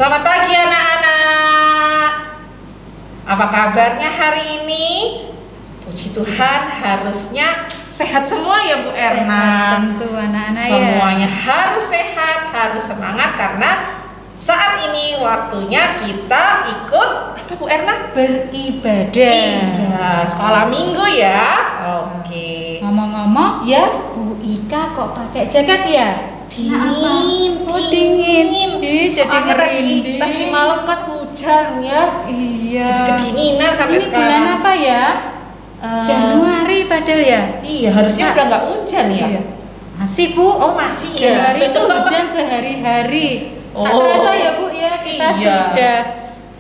Selamat pagi anak-anak. Apa kabarnya hari ini? Puji Tuhan harusnya sehat semua ya Bu Erna. Tentu anak-anak Semuanya harus sehat, harus semangat karena saat ini waktunya kita ikut apa Bu Erna? beribadah. Iya, sekolah minggu ya. Oke. Ngomong-ngomong, Ya, Bu Ika kok pakai jaket ya? dingin. Oh, dingin. Ih, jadi Soalnya merinding. tadi malam kan hujan ya. Iya. Jadi kedinginan sampai Ini sekarang. bulan apa ya? Januari padahal ya? Iya, harusnya udah nggak hujan ya. Iya. Masih Bu. Oh, masih ya. Januari itu hujan sehari-hari. Tak Oh. terasa ya Bu ya, kita Iya. sudah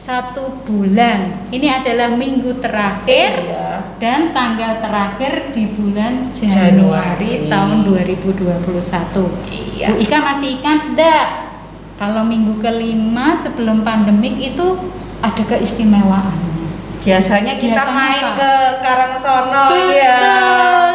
1 bulan. Ini adalah minggu terakhir Iya. dan tanggal terakhir di bulan Januari. Januari tahun 2021. Iya. Bu Ika masih ingat enggak? Kalau minggu kelima sebelum pandemik itu ada keistimewaan. Biasanya kita Biasanya main apa? ke Karangsono Betul. ya.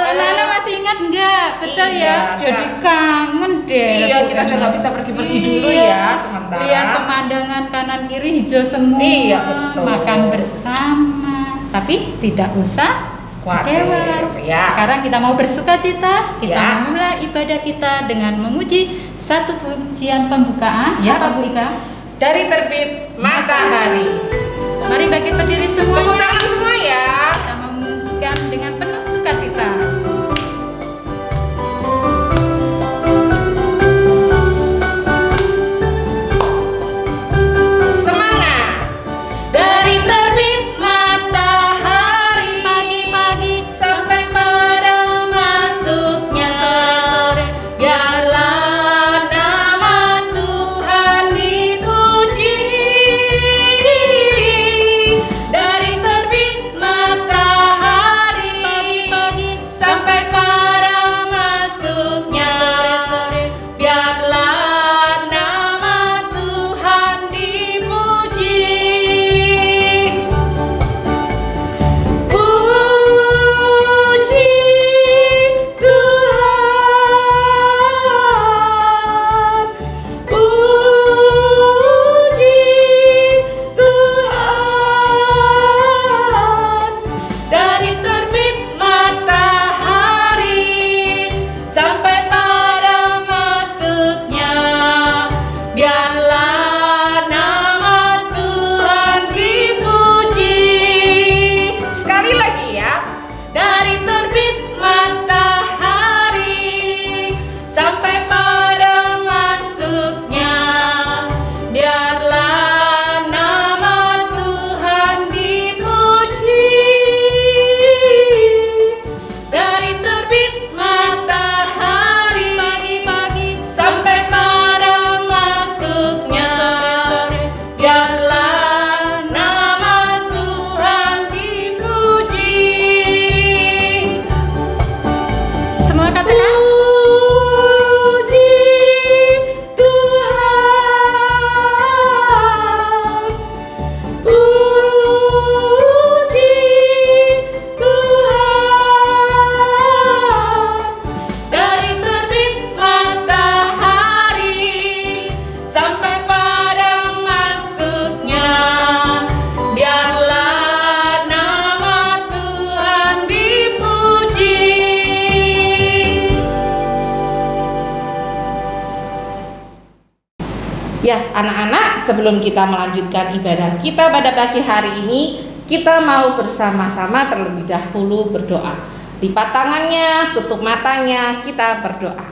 Anak-anak masih ingat enggak? Betul Iya, ya. Jadi kangen deh. Iya, Bu kita Ika. sudah bisa pergi-pergi dulu Iya. ya sementara. Lihat pemandangan kanan kiri hijau semua. Iya, betul. Makan bersama. Tapi tidak usah Khawatir, kecewa. ya. Sekarang kita mau bersukacita. Kita Ya. mau memulai ibadah kita dengan memuji satu pujian pembukaan. Ya. Apa Bu Ika? Dari terbit matahari. Mari bagi berdiri Tepuk semuanya. tangan semua ya. Kita memujikan dengan penuh sukacita. Semangat. Dari terbit matahari Pagi-pagi sampai pada masuknya sore, biarlah nama Tuhan dipuji. Dari terbit matahari pagi-pagi sampai pada masuknya sore, biarlah nama Tuhan dipuji. Puji Tuhan, puji Tuhan. Dari terbit matahari sampai pada masuknya, biarlah nama Tuhan dipuji. Sekali lagi ya. Dari terbit matahari sampai pada masuknya, biarlah nama Tuhan dipuji. Dari terbit matahari pagi-pagi sampai pada masuknya sore, biarlah nama Tuhan dipuji. semua katakan Puji Tuhan, puji Tuhan. Dari terbit matahari sampai pada masuknya, biarlah nama Tuhan dipuji. Ya, anak-anak, sebelum kita melanjutkan ibadah kita pada pagi hari ini, kita mau bersama-sama terlebih dahulu berdoa. Lipat tangannya, tutup matanya, kita berdoa.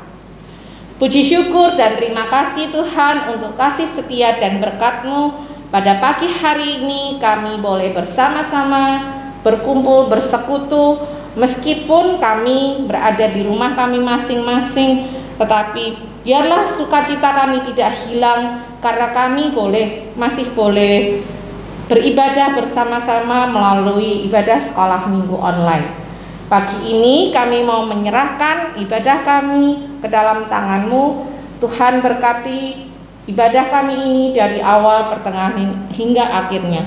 Puji syukur dan terima kasih Tuhan untuk kasih setia dan berkat-Mu. Pada pagi hari ini kami boleh bersama-sama berkumpul, bersekutu, meskipun kami berada di rumah kami masing-masing, tetapi biarlah sukacita kami tidak hilang karena kami masih boleh beribadah bersama-sama melalui ibadah sekolah minggu online. Pagi ini kami mau menyerahkan ibadah kami ke dalam tangan-Mu. Tuhan berkati ibadah kami ini dari awal, pertengahan hingga akhirnya.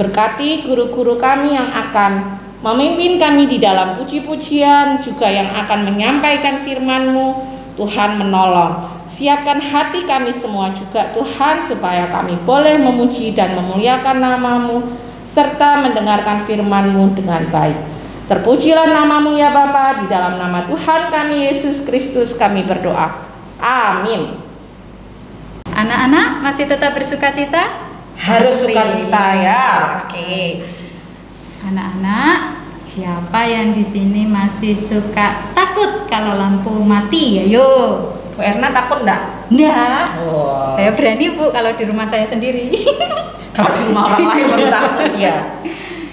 Berkati guru-guru kami yang akan memimpin kami di dalam puji-pujian, juga yang akan menyampaikan firman-Mu. Tuhan menolong. Siapkan hati kami semua juga Tuhan, supaya kami boleh memuji dan memuliakan nama-Mu serta mendengarkan firman-Mu dengan baik. Terpujilah nama-Mu ya Bapa, di dalam nama Tuhan kami Yesus Kristus kami berdoa. Amin. Anak-anak masih tetap bersukacita? Harus sukacita ya. Oke. Anak-anak, siapa yang di sini masih suka takut kalau lampu mati? Ayo. Bu Erna takut enggak? Enggak. Oh. Saya berani Bu kalau di rumah saya sendiri. Kalau di rumah orang lain baru takut ya.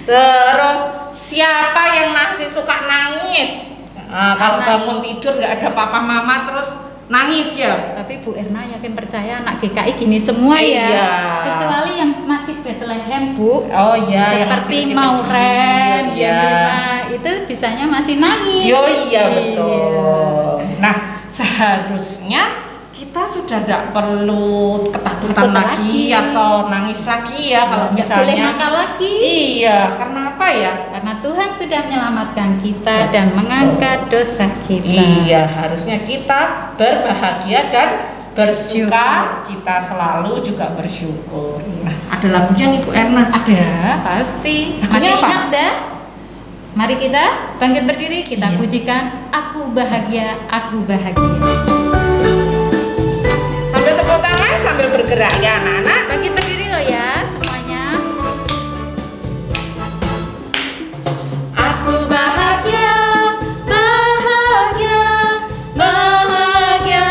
Terus siapa yang masih suka nangis? Kalau bangun tidur nggak ada papa mama terus nangis ya. Tapi Bu Erna yakin percaya anak GKI gini semua ya. Iya. Kecuali yang masih Bethlehem Bu. Oh iya, yang seperti masih Mauren, kecil, yang ya. lima itu bisanya masih nangis. Yo iya betul. Nah seharusnya kita sudah tidak perlu ketakutan lagi atau nangis lagi ya kalau misalnya. Boleh nakal lagi. Iya, karena apa ya? Karena Tuhan sudah menyelamatkan kita dan mengangkat dosa kita. Iya, harusnya kita berbahagia dan bersuka cita, selalu juga bersyukur. Nah, ada lagunya nih Bu Erna. Ada, pasti. Lagunya Masih apa? ingat dah? Mari kita bangkit berdiri, kita Iya. pujikan Aku Bahagia, Aku Bahagia. Sambil tepuk tangan, sambil bergerak ya anak-anak. Bangkit berdiri loh ya semuanya. Aku bahagia, bahagia, bahagia,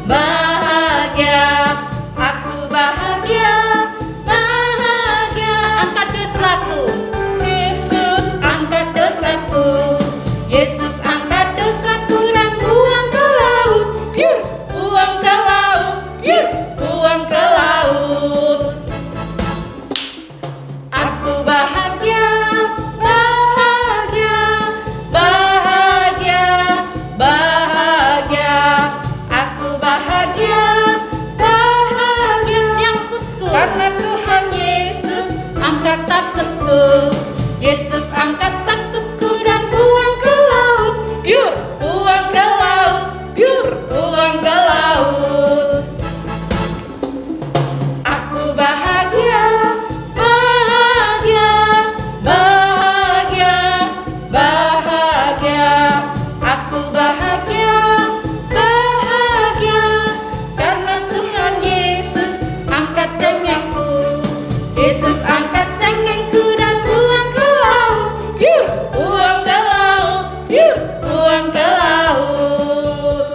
bahagia. Aku bahagia, bahagia. Angkat dosaku, Yesus angkat dosaku. Yesus angkat dosaku dan buang ke laut. Biur, buang ke laut. Biur, buang ke laut. Aku bahagia, bahagia, bahagia, bahagia. Aku bahagia, bahagia. Takutku karena Tuhan Yesus angkat takutku. Yesus angkat takutku dan buang ke laut. Biur, buang ke laut. Biur, buang ke laut. Aku bahagia, bahagia, bahagia, bahagia. Aku bahagia, bahagia, karena Tuhan Yesus angkat dosaku. Yesus angkat cengengku dan buang ke laut. Biur, buang ke laut. Biur, buang ke laut.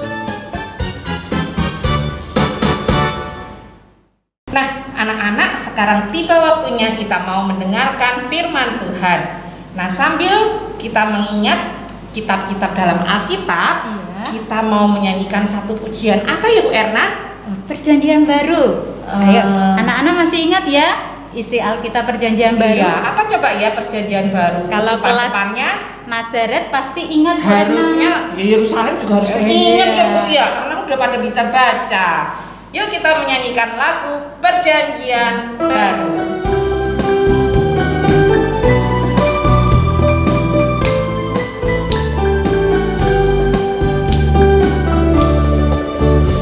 Nah, anak-anak, sekarang tiba waktunya kita mau mendengarkan firman Tuhan. Nah, sambil kita mengingat kitab-kitab dalam Alkitab, Iya. kita mau menyanyikan satu pujian. Apa ya Bu Erna? Perjanjian baru. Ayo, anak-anak masih ingat ya isi Alkitab Perjanjian baru? Iya, apa coba ya perjanjian baru? Kalau kelas Depan-depannya Nazaret pasti ingat harusnya ya Yerusalem juga harus Iya. ingat ya Bu ya, karena udah pada bisa baca. Yuk kita menyanyikan lagu Perjanjian Baru.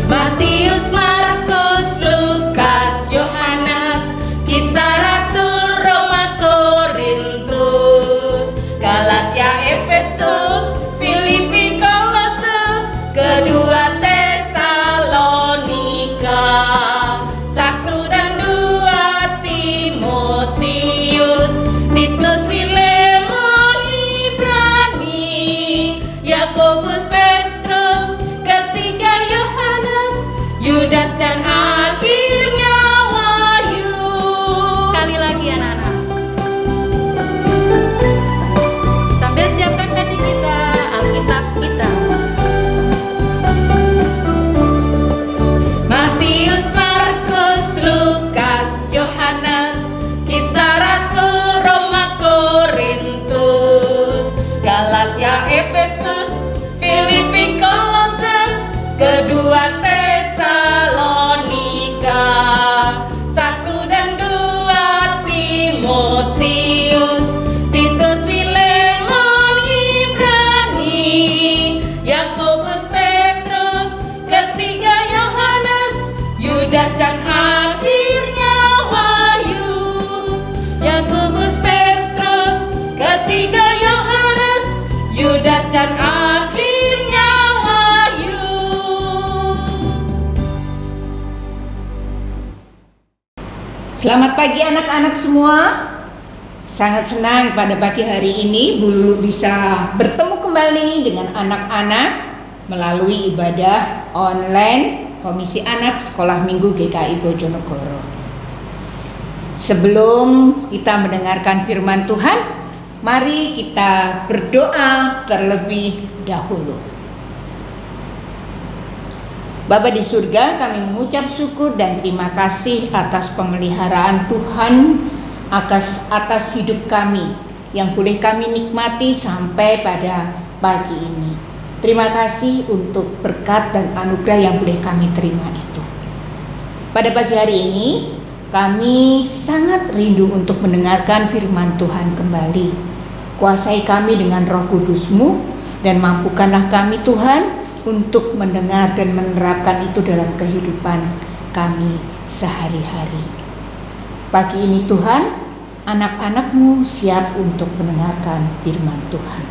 Matius, Markus, Lukas, Yohanes, Kisah Rasul, Roma, Korintus, Galatia, Efesus, Filipi, Kolose, kedua Tesalonika, 1 dan 2 Timotius, Titus, Filemon, Ibrani, Yakobus, Petrus, ketiga Yohanes, Yudas dan akhirnya Wahyu. Sekali lagi anak-anak. Sambil siapkan hati kita, Alkitab kita. Matius, Markus, Lukas, Yohanes, Kisah Rasul, Roma, Korintus, Galatia, Efesus, Filipi, Kolose, kedua Tesalonika, 1 dan 2 Timotius, Titus, Filemon, Ibrani, Yakobus, Petrus, Selamat pagi anak-anak semua. Sangat senang pada pagi hari ini Bu Lulu bisa bertemu kembali dengan anak-anak melalui ibadah online Komisi Anak Sekolah Minggu GKI Bojonegoro. Sebelum kita mendengarkan firman Tuhan, mari kita berdoa terlebih dahulu. Bapa di surga, kami mengucap syukur dan terima kasih atas pemeliharaan Tuhan atas hidup kami yang boleh kami nikmati sampai pada pagi ini. Terima kasih untuk berkat dan anugerah yang boleh kami terima itu. Pada pagi hari ini, kami sangat rindu untuk mendengarkan firman Tuhan kembali. Kuasai kami dengan Roh Kudus-Mu dan mampukanlah kami Tuhan untuk mendengar dan menerapkan itu dalam kehidupan kami sehari-hari. Pagi ini Tuhan, anak-anak-Mu siap untuk mendengarkan firman Tuhan.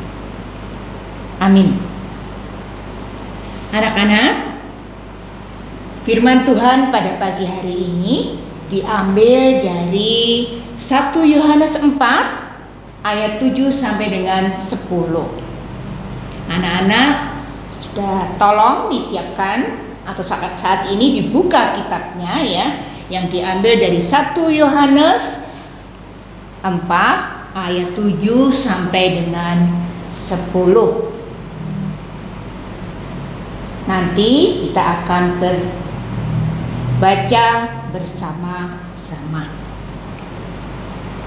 Amin. Anak-anak, firman Tuhan pada pagi hari ini diambil dari 1 Yohanes 4 ayat 7 sampai dengan 10. Anak-anak sudah tolong disiapkan atau saat ini dibuka kitabnya ya, yang diambil dari 1 Yohanes 4 ayat 7 sampai dengan 10. Nanti kita akan baca bersama-sama.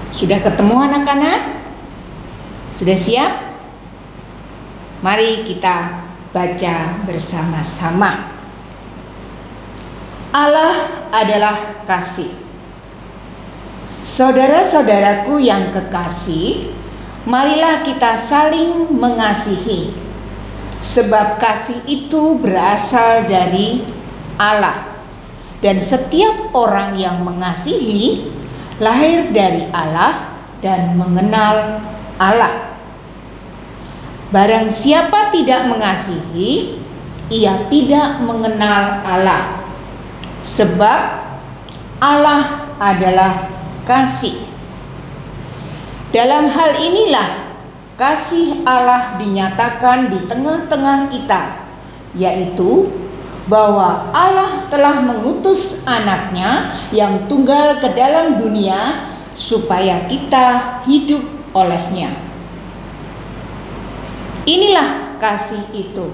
Sudah ketemu anak-anak? Sudah siap? Mari kita baca bersama-sama. Allah adalah kasih. Saudara-saudaraku yang kekasih, marilah kita saling mengasihi, sebab kasih itu berasal dari Allah, dan setiap orang yang mengasihi lahir dari Allah dan mengenal Allah. Barang siapa tidak mengasihi, ia tidak mengenal Allah, sebab Allah adalah kasih. Dalam hal inilah kasih Allah dinyatakan di tengah-tengah kita, yaitu bahwa Allah telah mengutus anaknya yang tunggal ke dalam dunia supaya kita hidup olehnya. Inilah kasih itu.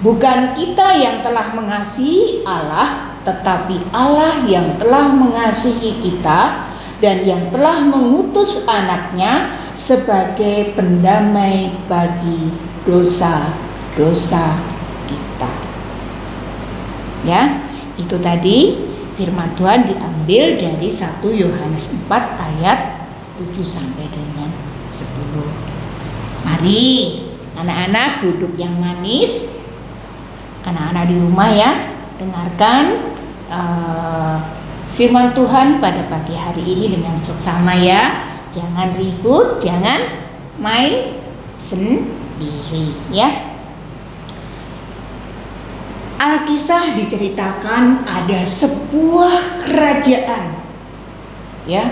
Bukan kita yang telah mengasihi Allah, tetapi Allah yang telah mengasihi kita dan yang telah mengutus anaknya sebagai pendamai bagi dosa-dosa kita. Ya, itu tadi firman Tuhan diambil dari 1 Yohanes 4 ayat 7 sampai dengan 10. Mari anak-anak duduk yang manis. Anak-anak di rumah ya, dengarkan firman Tuhan pada pagi hari ini dengan seksama ya. Jangan ribut, jangan main sendiri ya. Alkisah diceritakan ada sebuah kerajaan ya.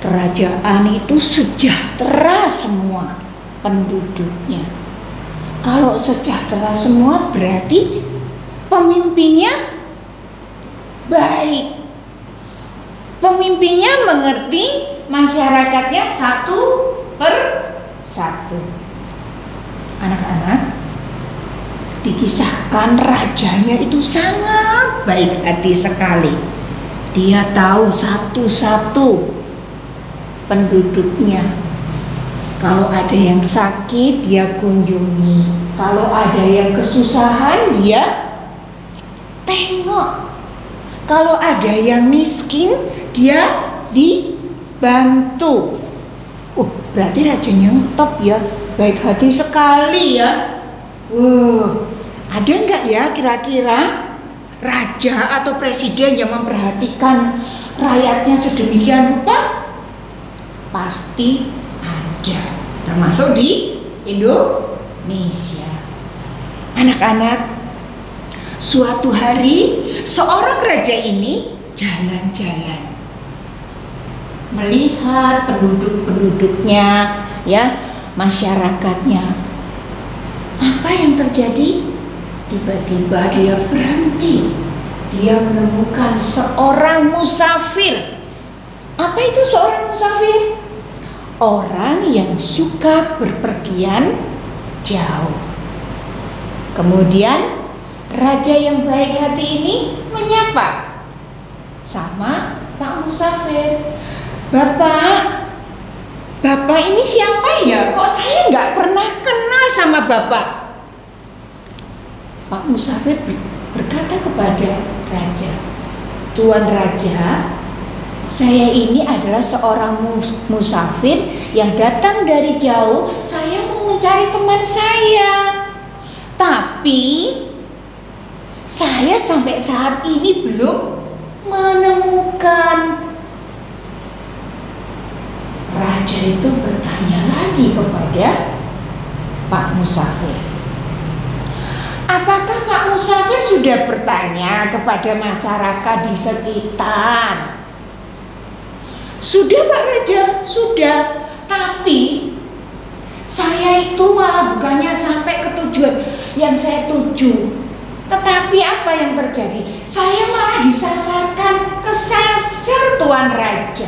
Kerajaan itu sejahtera semua penduduknya. Kalau sejahtera semua berarti pemimpinnya baik. Pemimpinnya mengerti masyarakatnya satu per satu. Anak-anak, dikisahkan rajanya itu sangat baik hati sekali. Dia tahu satu-satu penduduknya. Kalau ada yang sakit dia kunjungi, kalau ada yang kesusahan dia tengok, kalau ada yang miskin dia dibantu. Berarti rajanya top ya, baik hati sekali ya. Ada nggak ya kira-kira raja atau presiden yang memperhatikan rakyatnya sedemikian rupa? Pasti ada, termasuk di Indonesia. Anak-anak, suatu hari seorang raja ini jalan-jalan, melihat penduduk-penduduknya, ya, masyarakatnya. Apa yang terjadi? Tiba-tiba dia berhenti. Dia menemukan seorang musafir. Apa itu seorang musafir? Orang yang suka berpergian jauh. Kemudian raja yang baik hati ini menyapa sama Pak Musafir. Bapak ini siapa ya? Kok saya nggak pernah kenal sama Bapak? Pak Musafir berkata kepada raja, Tuan Raja, saya ini adalah seorang musafir yang datang dari jauh. Saya mau mencari teman saya, tapi saya sampai saat ini belum menemukan. Raja itu bertanya lagi kepada Pak Musafir, apakah Pak Musafir sudah bertanya kepada masyarakat di sekitar? Sudah Pak Raja, sudah. Tapi saya itu malah bukannya sampai ke tujuan yang saya tuju. Tetapi apa yang terjadi? Saya malah disasarkan, kesasar Tuan Raja.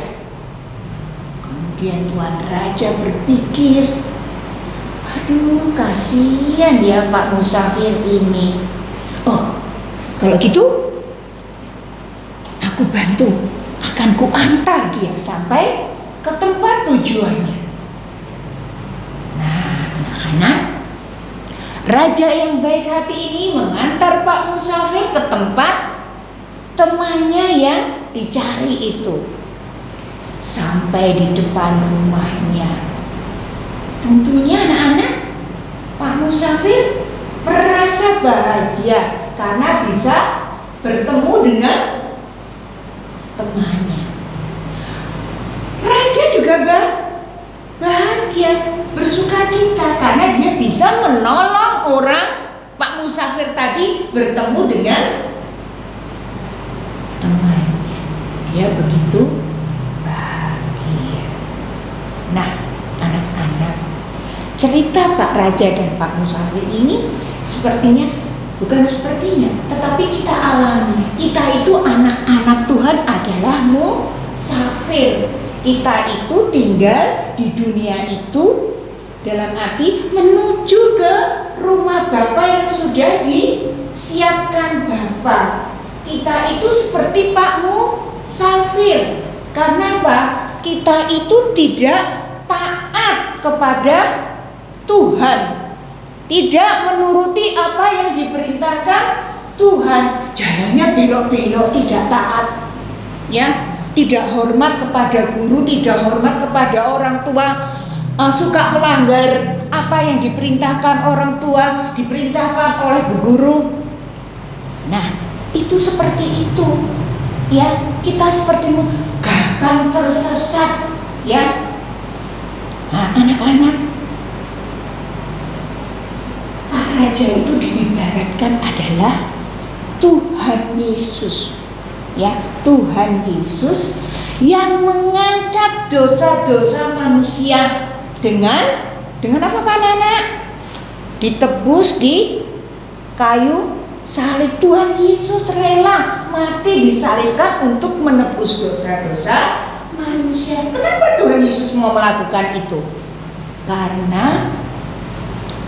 Kemudian Tuan Raja berpikir, aduh kasihan ya Pak Musafir ini. Oh, kalau gitu aku bantu, akan kuantar dia sampai ke tempat tujuannya. Nah, anak-anak, raja yang baik hati ini mengantar Pak Musafir ke tempat temannya yang dicari itu. Sampai di depan rumahnya. Tentunya anak-anak, Pak Musafir merasa bahagia karena bisa bertemu dengan temannya. Raja juga bahagia, bersukacita karena dia bisa menolong orang. Pak Musafir tadi bertemu dengan temannya. Dia begitu bahagia. Nah, anak-anak, cerita Pak Raja dan Pak Musafir ini tetapi kita alami. Kita itu anak-anak Tuhan adalah musafir. Kita itu tinggal di dunia itu dalam arti menuju ke rumah Bapa yang sudah disiapkan Bapa. Kita itu seperti Pak Musafir. Karena apa? Kita itu tidak taat kepada Tuhan, tidak menuruti apa yang diperintahkan Tuhan. Jalannya belok-belok, tidak taat, ya, tidak hormat kepada guru, tidak hormat kepada orang tua, suka melanggar apa yang diperintahkan orang tua, diperintahkan oleh bu guru. Nah, itu seperti itu, ya, kita seperti gampang tersesat, ya. Nah, anak-anak, Pak Raja itu diibaratkan adalah Tuhan Yesus, ya, Tuhan Yesus yang mengangkat dosa-dosa manusia dengan apa Pak Nana? Ditebus di kayu salib. Tuhan Yesus rela mati disalibkan untuk menebus dosa-dosa manusia. Kenapa Tuhan Yesus mau melakukan itu? Karena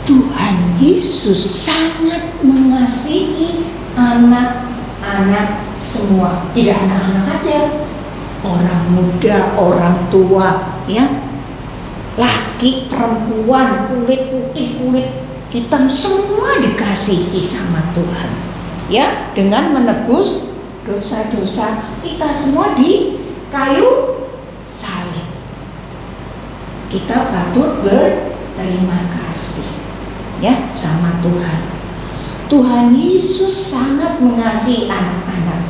Tuhan Yesus sangat mengasihi anak-anak semua. Tidak anak-anak aja, orang muda, orang tua, ya, laki, perempuan, kulit putih, kulit hitam, semua dikasihi sama Tuhan, ya, dengan menebus dosa-dosa kita semua di kayu salib. Kita patut berterima kasih, ya, sama Tuhan. Tuhan Yesus sangat mengasihi anak-anak.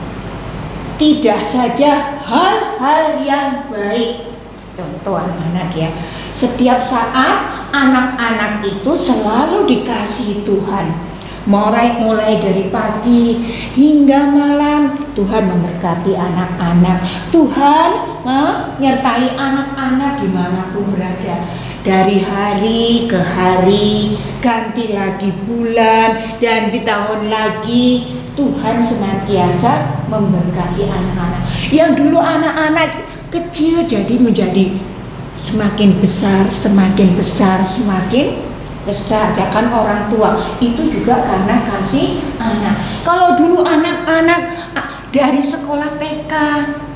Tidak saja hal-hal yang baik, contoh anak-anak, ya, setiap saat anak-anak itu selalu dikasihi Tuhan. mulai dari pagi hingga malam. Tuhan memberkati anak-anak. Tuhan menyertai anak-anak dimanapun berada. Dari hari ke hari, ganti lagi bulan, dan di tahun lagi, Tuhan senantiasa memberkati anak-anak. Yang dulu anak-anak kecil jadi menjadi semakin besar, semakin besar, semakin besar. Ya kan, orang tua itu juga karena kasih anak. Kalau dulu anak-anak dari sekolah TK,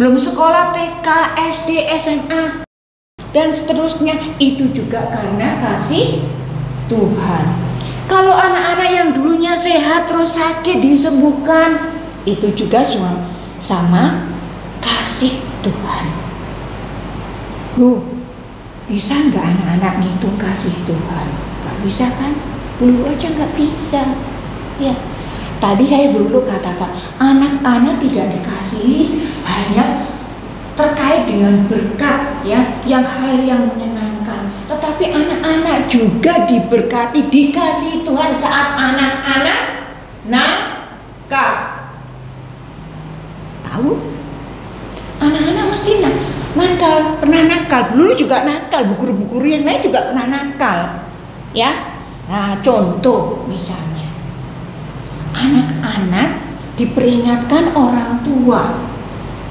belum sekolah TK, SD, SMA, dan seterusnya, itu juga karena kasih Tuhan. Kalau anak-anak yang dulunya sehat terus sakit disembuhkan, itu juga sama kasih Tuhan. Bisa nggak anak-anak ngitung kasih Tuhan? Nggak bisa kan? Dulu aja nggak bisa. Ya, tadi saya dulu katakan anak-anak tidak dikasihi hanya terkait dengan berkat, ya, hal yang menyenangkan. Tetapi anak-anak juga diberkati, dikasihi Tuhan saat anak-anak nakal. Tahu? Anak-anak mesti nakal, pernah nakal. Dulu juga nakal, guru-guru yang lain juga pernah nakal. Ya. Nah, contoh misalnya, anak-anak diperingatkan orang tua,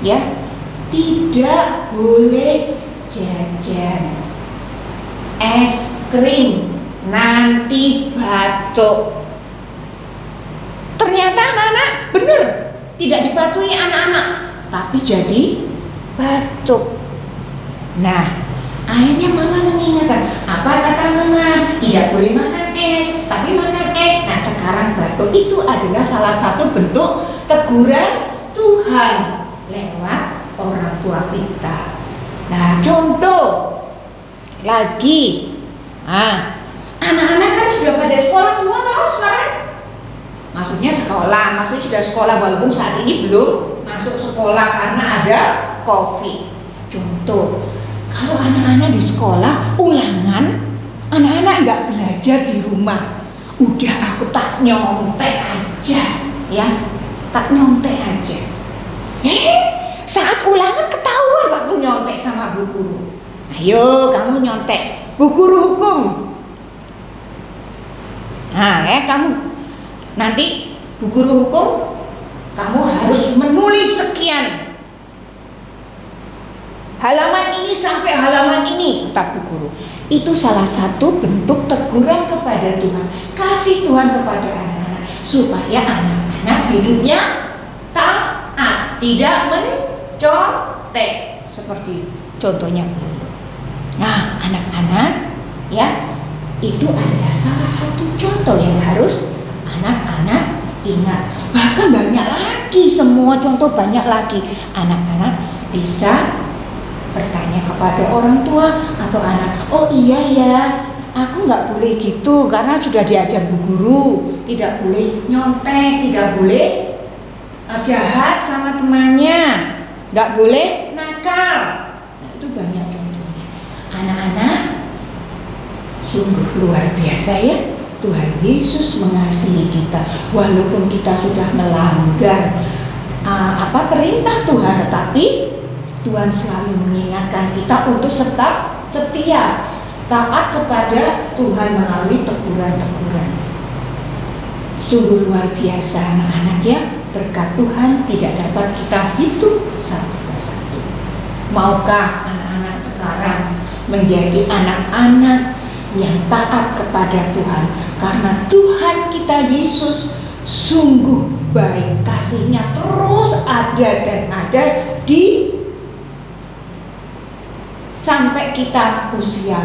ya, tidak boleh jajan es krim, nanti batuk. Ternyata anak-anak benar tidak dipatuhi anak-anak, tapi jadi batuk. Nah, akhirnya mama mengingatkan. Apa kata mama? Tidak boleh makan es, tapi makan es. Nah, sekarang batuk. Itu adalah salah satu bentuk teguran Tuhan lewat orang tua kita. Nah, contoh lagi, anak-anak kan sudah pada sekolah semua tahu sekarang. Maksudnya sudah sekolah walaupun saat ini belum masuk sekolah karena ada COVID. Contoh, kalau anak-anak di sekolah ulangan, anak-anak nggak belajar di rumah. Udah aku tak nyontek aja, ya, tak nyontek aja. Saat ulangan ketahuan waktu nyontek sama bu guru. Ayo kamu nyontek, bu guru hukum. Nah, kamu nanti bu guru hukum, kamu harus menulis sekian. Halaman ini sampai halaman ini, kata bu guru. Itu salah satu bentuk teguran kepada Tuhan, kasih Tuhan kepada anak-anak, supaya anak-anak hidupnya taat, tidak mencontek seperti contohnya dulu. Nah, anak-anak, ya, itu adalah salah satu contoh yang harus anak-anak ingat. Bahkan banyak lagi, semua contoh banyak lagi. Anak-anak bisa bertanya kepada orang tua atau anak, oh iya ya, aku nggak boleh gitu karena sudah diajar bu guru, tidak boleh nyontek, tidak boleh jahat sama temannya, nggak boleh nakal. Nah, itu banyak contohnya. Anak-anak, sungguh luar biasa ya, Tuhan Yesus mengasihi kita walaupun kita sudah melanggar perintah Tuhan, tetapi Tuhan selalu mengingatkan kita untuk tetap setia, taat kepada Tuhan melalui teguran-teguran. Sungguh luar biasa anak-anak ya, berkat Tuhan tidak dapat kita hitung satu persatu. Maukah anak-anak sekarang menjadi anak-anak yang taat kepada Tuhan? Karena Tuhan kita Yesus sungguh baik, kasih-Nya terus ada dan ada di sampai kita usia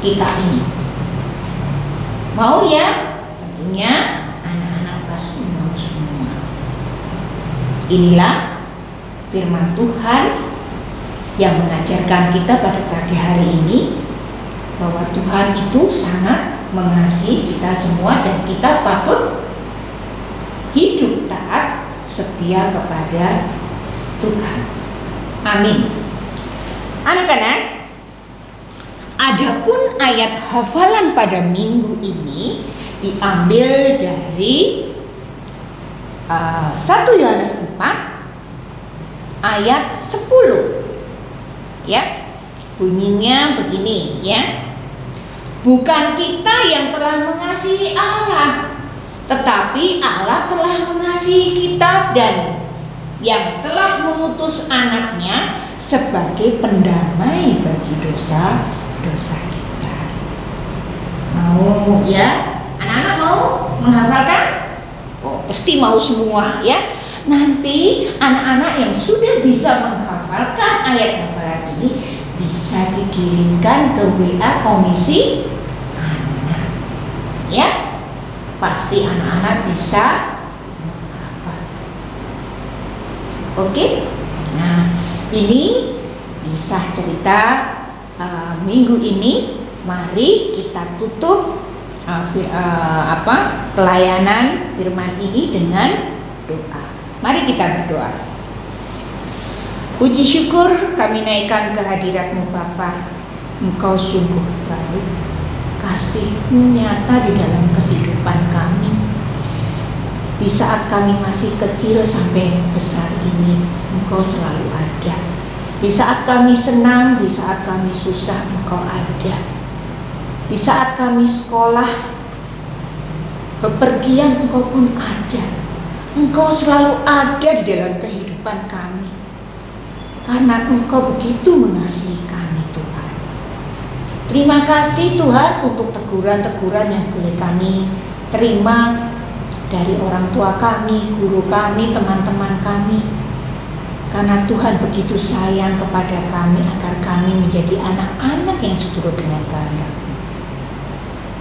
kita ini. Mau ya? Tentunya anak-anak pasti mau semua. Inilah firman Tuhan yang mengajarkan kita pada pagi hari ini, bahwa Tuhan itu sangat mengasihi kita semua dan kita patut hidup taat setia kepada Tuhan. Amin. Anak-anak, adapun ayat hafalan pada minggu ini diambil dari 1 Yohanes 4 ayat 10. Ya. Bunyinya begini ya. Bukan kita yang telah mengasihi Allah, tetapi Allah telah mengasihi kita dan yang telah mengutus anaknya sebagai pendamai bagi dosa-dosa kita. Mau ya? Anak-anak mau menghafalkan? Oh, pasti mau semua ya. Nanti anak-anak yang sudah bisa menghafalkan ayat hafalan ini bisa dikirimkan ke WA komisi anak. Ya. Pasti anak-anak bisa menghafal. Oke? Nah, ini kisah cerita minggu ini. Mari kita tutup pelayanan firman ini dengan doa. Mari kita berdoa. Puji syukur kami naikkan kehadirat-Mu Bapa. Engkau sungguh baik, kasih-Mu nyata di dalam kehidupan kami. Di saat kami masih kecil sampai besar ini, Engkau selalu ada. Di saat kami senang, di saat kami susah, Engkau ada. Di saat kami sekolah, bepergian, Engkau pun ada. Engkau selalu ada di dalam kehidupan kami. Karena Engkau begitu mengasihi kami Tuhan. Terima kasih Tuhan untuk teguran-teguran yang boleh kami terima dari orang tua kami, guru kami, teman-teman kami. Karena Tuhan begitu sayang kepada kami agar kami menjadi anak-anak yang seturut dengan kehendak-Mu.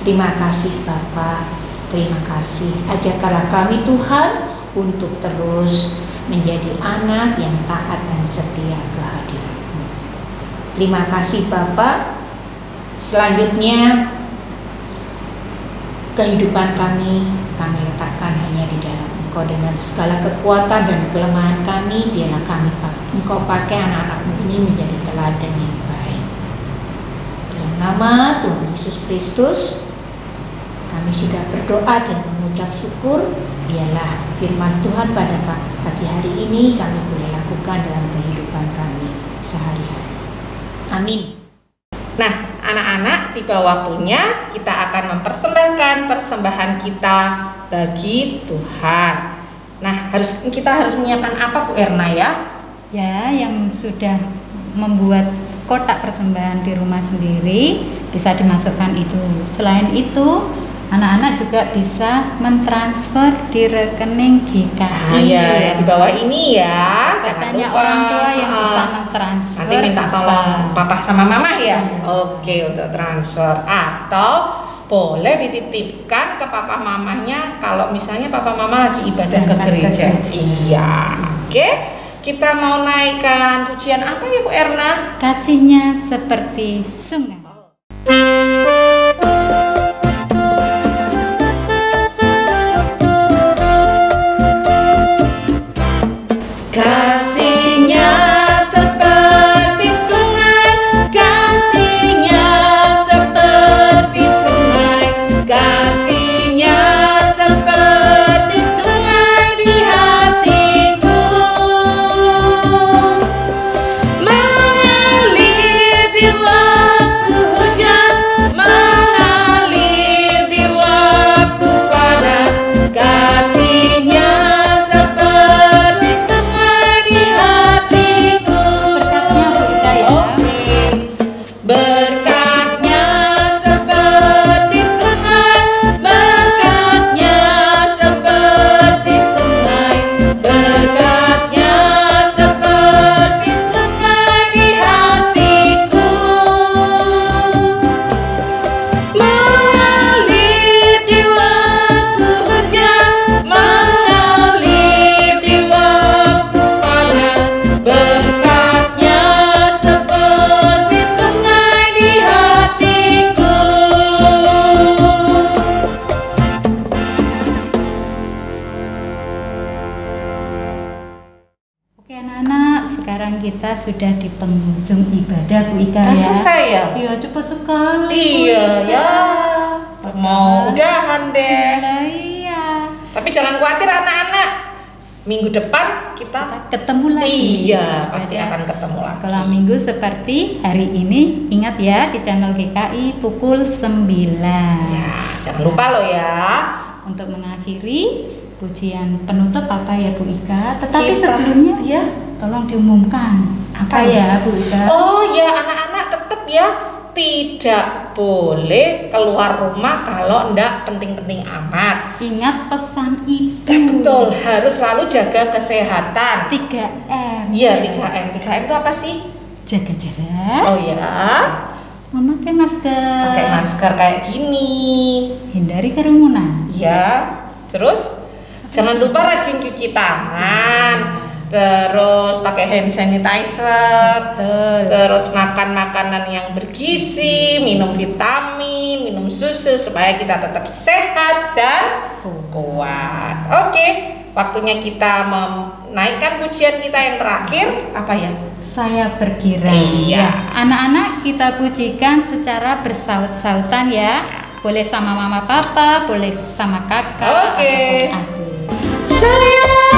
Terima kasih Bapa, terima kasih. Ajarkanlah kami Tuhan untuk terus menjadi anak yang taat dan setia kehadirat-Mu. Terima kasih Bapa. Selanjutnya kehidupan kami letakkan hanya di dalam Engkau. Dengan segala kekuatan dan kelemahan kami, biarlah Engkau pakai anak-anak-Mu ini menjadi teladan yang baik. Dalam nama Tuhan Yesus Kristus kami sudah berdoa dan mengucap syukur. Biarlah firman Tuhan pada pagi hari ini kami boleh lakukan dalam kehidupan kami sehari-hari. Amin. Nah, anak-anak, tiba waktunya kita akan mempersembahkan persembahan kita bagi Tuhan. Nah, kita harus menyiapkan apa Bu Erna ya? Ya, yang sudah membuat kotak persembahan di rumah sendiri bisa dimasukkan itu. Selain itu, anak-anak juga bisa mentransfer di rekening GKI. Iya, di bawah ini ya. Katanya orang tua yang bisa mentransfer. Nanti minta tolong papa sama mama ya. Oke, untuk transfer. Atau boleh dititipkan ke papa mamanya kalau misalnya papa mama lagi ibadah ke gereja. Iya. Oke. Kita mau naikkan pujian apa ya Bu Erna? Kasihnya seperti sungai. Kasihnya seperti sungai, kasihnya seperti sungai, kasihnya seperti sungai di hatiku, mengalir di waktu hujan, mengalir di waktu panas, kasihnya seperti sungai di hatiku. Berkatnya seperti sungai, berkatnya seperti sungai, berkatnya seperti sungai di hatiku, mengalir di waktu hujan, mengalir di waktu panas, berkatnya seperti sungai di hatiku. Oke anak-anak, sekarang kita sudah di penghujung ibadah Bu Ika Udah ya. selesai ya? Iya, cepat sekali. Iya Bu Ika. ya. Mau udahan deh. Lah iya. Tapi jangan khawatir anak-anak. Minggu depan kita Ketemu lagi. Iya, pasti Pada akan ketemu lagi. Sekolah minggu seperti hari ini. Ingat ya, di channel GKI pukul 9. Ya, jangan lupa loh ya. Untuk mengakhiri pujian penutup apa ya Bu Ika? Tetapi Kita- sebelumnya ya. tolong diumumkan apa ya Bu Ika? Oh ya, anak-anak tetap ya tidak boleh keluar rumah kalau ndak penting-penting amat. Ingat pesan ibu. Betul, harus selalu jaga kesehatan. 3M. Iya, 3M. 3M itu apa sih? Jaga jarak, Oh ya, memakai masker, pakai masker kayak gini. hindari kerumunan. Ya, terus jangan lupa rajin cuci tangan. Terus pakai hand sanitizer. Betul. Terus makan makanan yang bergizi, minum vitamin, minum susu supaya kita tetap sehat dan kuat. Oke, waktunya kita menaikkan pujian kita yang terakhir apa ya? Saya berkira. Iya. Ya, anak-anak kita pujikan secara bersaut-sautan ya. Boleh sama mama papa, boleh sama kakak Oke. ataupun adik. Saya